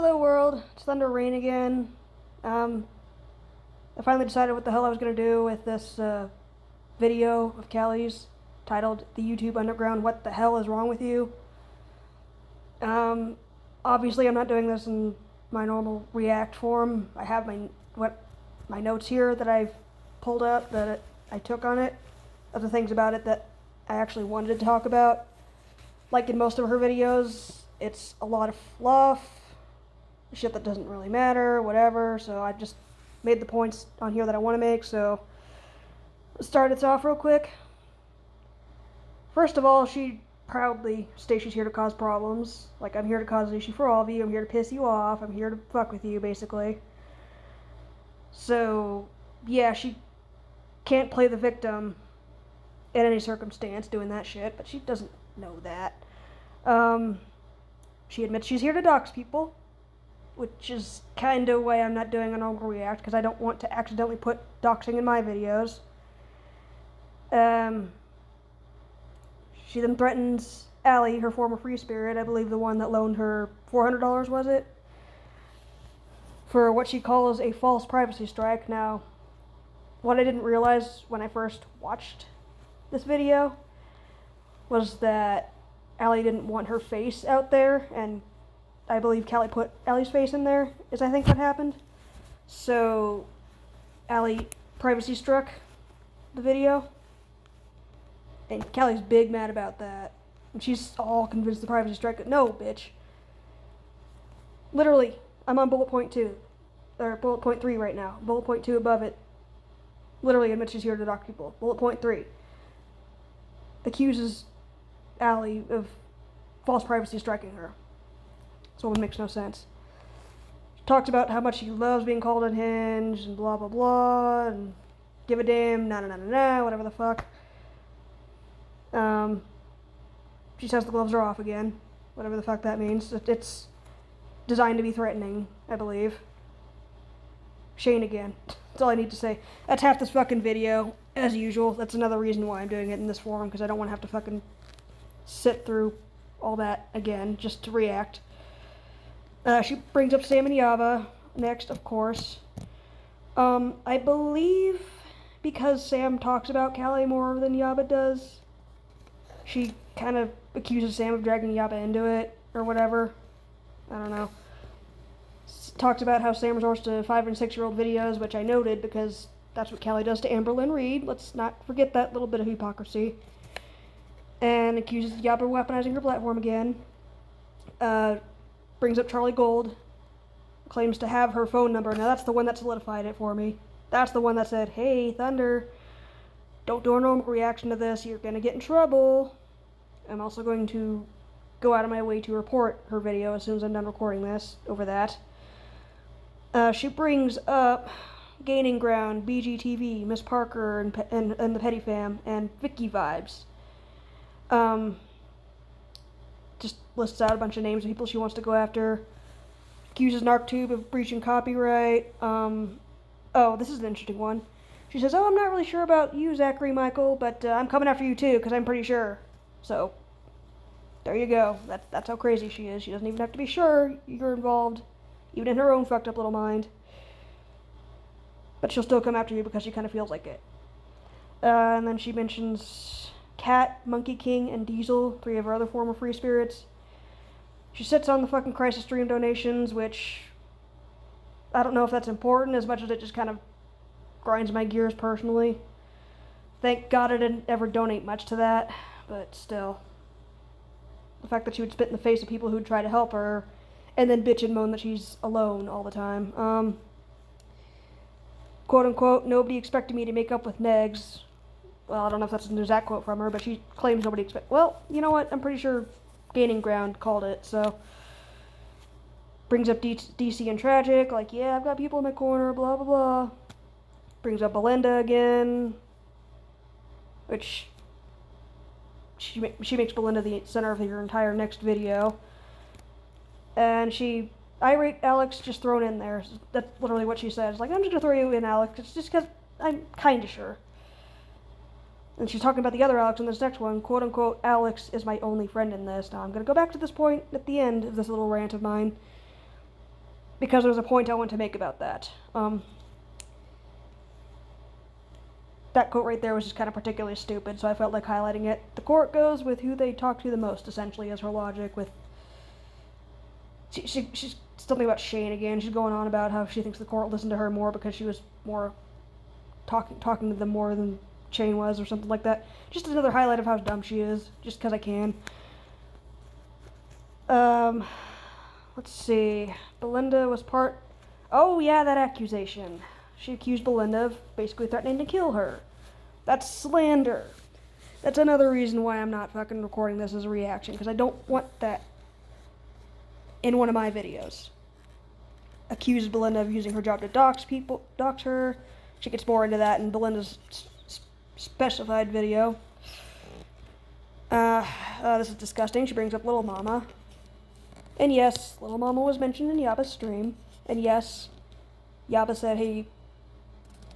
Hello world, it's Thunder Rain again. I finally decided what the hell I was going to do with this video of Callie's titled The Youtubeunderground, What the Hell is Wrong with You? Obviously I'm not doing this in my normal react form. I have my notes here that I've pulled up that I took on it, of the things about it that I actually wanted to talk about. Like in most of her videos, it's a lot of fluff, shit that doesn't really matter, whatever, so I just made the points on here that I want to make, so let's start this off real quick. First of all, she proudly states she's here to cause problems. Like, I'm here to cause an issue for all of you, I'm here to piss you off, I'm here to fuck with you, basically. So, yeah, she can't play the victim in any circumstance doing that shit, but she doesn't know that. She admits she's here to dox people, which is kind of why I'm not doing a normal react, because I don't want to accidentally put doxing in my videos. She then threatens Allie, her former free spirit, I believe the one that loaned her $400, was it? For what she calls a false privacy strike. Now, what I didn't realize when I first watched this video was that Allie didn't want her face out there, and I believe Callie put Allie's face in there, is I think what happened. So, Allie privacy struck the video, and Callie's big mad about that. And she's all convinced the privacy strike. No, bitch. Literally, I'm on bullet point 2, or bullet point 3 right now. Bullet point 2 above it literally admits she's here to dox people. Bullet point 3 accuses Allie of false privacy striking her. This woman makes no sense. She talks about how much she loves being called unhinged and blah blah blah and give a damn, whatever the fuck. She says the gloves are off again, whatever the fuck that means. It's designed to be threatening, I believe. Shane again. That's all I need to say. That's half this fucking video, as usual. That's another reason why I'm doing it in this form, because I don't want to have to fucking sit through all that again just to react. She brings up Sam and Yava next, of course. I believe because Sam talks about Callie more than Yava does, she kind of accuses Sam of dragging Yava into it, or whatever. I don't know. Talks about how Sam resorts to 5- and 6-year-old videos, which I noted because that's what Callie does to Amberlynn Reed. Let's not forget that little bit of hypocrisy. And accuses Yaba of weaponizing her platform again. Brings up Charlie Gold. Claims to have her phone number. Now that's the one that solidified it for me. That's the one that said, hey, Thunder, don't do a normal reaction to this. You're going to get in trouble. I'm also going to go out of my way to report her video as soon as I'm done recording this over that. She brings up Gaining Ground, BGTV, Miss Parker, and the Petty Fam, and Vicky Vibes. Just lists out a bunch of names of people she wants to go after. Accuses NarcTube of breaching copyright. Oh, this is an interesting one. She says, I'm not really sure about you, Zachary Michael, but I'm coming after you too, because I'm pretty sure. So, there you go. That's how crazy she is. She doesn't even have to be sure you're involved, even in her own fucked up little mind. But she'll still come after you because she kind of feels like it. And then she mentions Cat, Monkey King, and Diesel, 3 of her other former free spirits. She sits on the fucking crisis stream donations, which I don't know if that's important as much as it just kind of grinds my gears personally. Thank God I didn't ever donate much to that, but still. The fact that she would spit in the face of people who'd try to help her and then bitch and moan that she's alone all the time. Quote unquote, nobody expected me to make up with negs. Well, I don't know if that's an exact quote from her, but she claims nobody expect. Well, you know what? I'm pretty sure Gaining Ground called it, so. Brings up DC and Tragic, like, yeah, I've got people in my corner, blah, blah, blah. Brings up Belinda again, which she makes Belinda the center of her entire next video. And she irate Alex just thrown in there. That's literally what she says. Like, I'm just gonna throw you in, Alex. It's just because I'm kind of sure. And she's talking about the other Alex in this next one. Quote unquote, Alex is my only friend in this. Now, I'm gonna go back to this point at the end of this little rant of mine. because there's a point I want to make about that. That quote right there was just kind of particularly stupid, so I felt like highlighting it. The court goes with who they talk to the most, essentially, as her logic. With she's something about Shane again. She's going on about how she thinks the court listened to her more because she was more talking to them more than Shane was, or something like that. Just another highlight of how dumb she is, just because I can. Let's see. Belinda was part... Oh, yeah, that accusation. She accused Belinda of basically threatening to kill her. That's slander. That's another reason why I'm not fucking recording this as a reaction, because I don't want that in one of my videos. Accused Belinda of using her job to dox her. She gets more into that in Belinda's specified video. This is disgusting. She brings up Little Mama. And yes, Little Mama was mentioned in Yaba's stream. And yes, Yaba said, hey,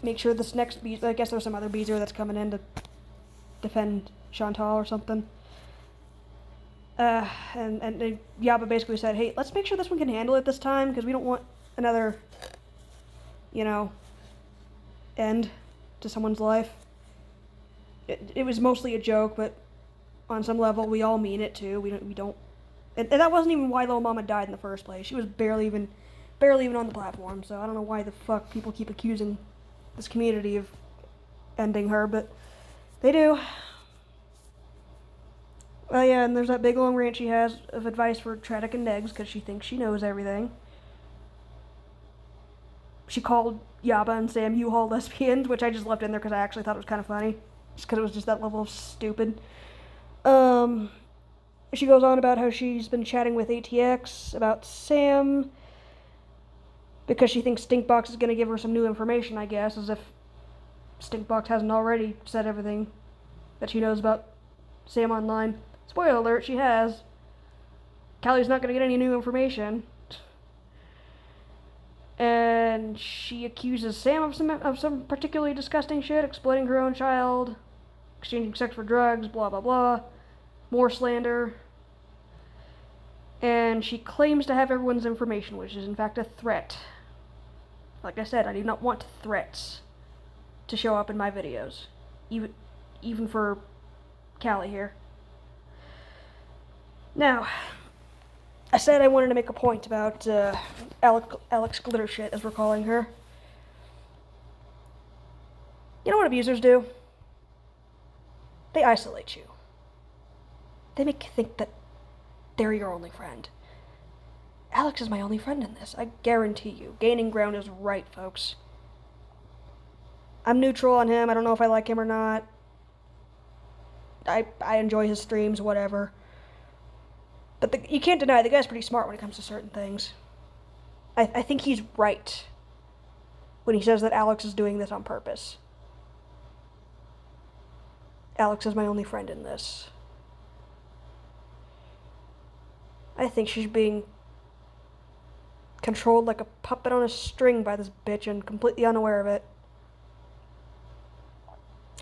make sure this next I guess there's some other Beezer that's coming in to defend Chantal or something. And Yaba basically said, hey, let's make sure this one can handle it this time, because we don't want another, end to someone's life. It was mostly a joke, but on some level, we all mean it too. We don't. And that wasn't even why Little Mama died in the first place. She was barely even on the platform. So I don't know why the fuck people keep accusing this community of ending her, but they do. Well, yeah, and there's that big long rant she has of advice for Tradic and Negs because she thinks she knows everything. She called Yaba and Sam U-Haul lesbians, which I just left in there because I actually thought it was kind of funny. Just because it was just that level of stupid. She goes on about how she's been chatting with ATX about Sam because she thinks Stinkbox is going to give her some new information, I guess, as if Stinkbox hasn't already said everything that she knows about Sam online. Spoiler alert, she has. Callie's not going to get any new information. And she accuses Sam of some particularly disgusting shit, exploiting her own child, exchanging sex for drugs, blah blah blah. More slander. And she claims to have everyone's information, which is in fact a threat. Like I said, I do not want threats to show up in my videos. Even for Callie here. Now, I said I wanted to make a point about Alex Glitter Shit, as we're calling her. You know what abusers do? They isolate you. They make you think that they're your only friend. Alex is my only friend in this. I guarantee you. Gaining ground is right, folks. I'm neutral on him. I don't know if I like him or not. I enjoy his streams, whatever. But you can't deny the guy's pretty smart when it comes to certain things. I think he's right when he says that Alex is doing this on purpose. Alex is my only friend in this. I think she's being controlled like a puppet on a string by this bitch and completely unaware of it.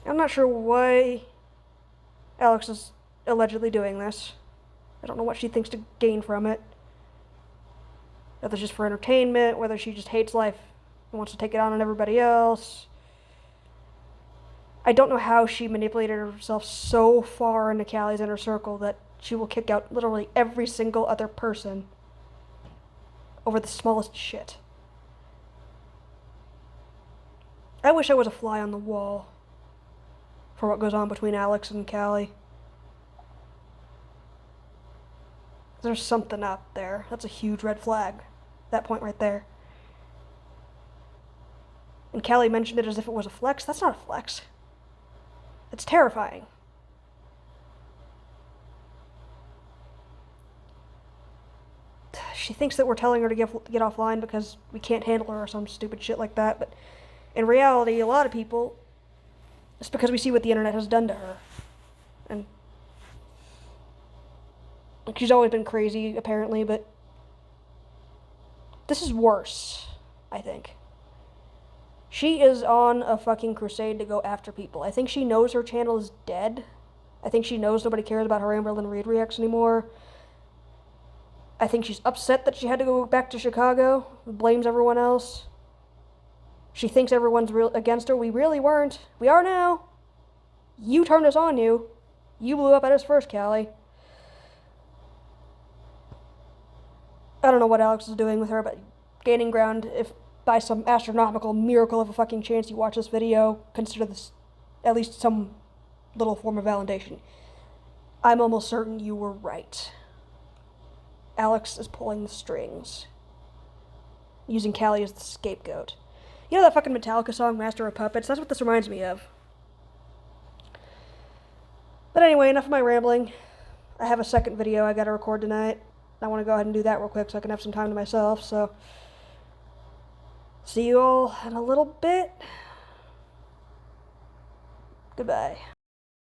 I'm not sure why Alex is allegedly doing this. I don't know what she thinks to gain from it. Whether it's just for entertainment, whether she just hates life and wants to take it on everybody else. I don't know how she manipulated herself so far into Callie's inner circle that she will kick out literally every single other person over the smallest shit. I wish I was a fly on the wall for what goes on between Alex and Callie. There's something up there. That's a huge red flag. That point right there. And Callie mentioned it as if it was a flex. That's not a flex. It's terrifying. She thinks that we're telling her to get offline because we can't handle her or some stupid shit like that, but in reality, a lot of people, it's because we see what the internet has done to her. And she's always been crazy, apparently, but this is worse, I think. She is on a fucking crusade to go after people. I think she knows her channel is dead. I think she knows nobody cares about her Amberlynn Reid reacts anymore. I think she's upset that she had to go back to Chicago, blames everyone else. She thinks everyone's against her. We really weren't. We are now. You turned us on you. You blew up at us first, Callie. I don't know what Alex is doing with her, but gaining ground, if by some astronomical miracle of a fucking chance you watch this video, consider this at least some little form of validation. I'm almost certain you were right. Alex is pulling the strings, using Callie as the scapegoat. You know that fucking Metallica song, Master of Puppets? That's what this reminds me of. But anyway, enough of my rambling. I have a second video I gotta record tonight. I want to go ahead and do that real quick so I can have some time to myself, so see you all in a little bit. Goodbye.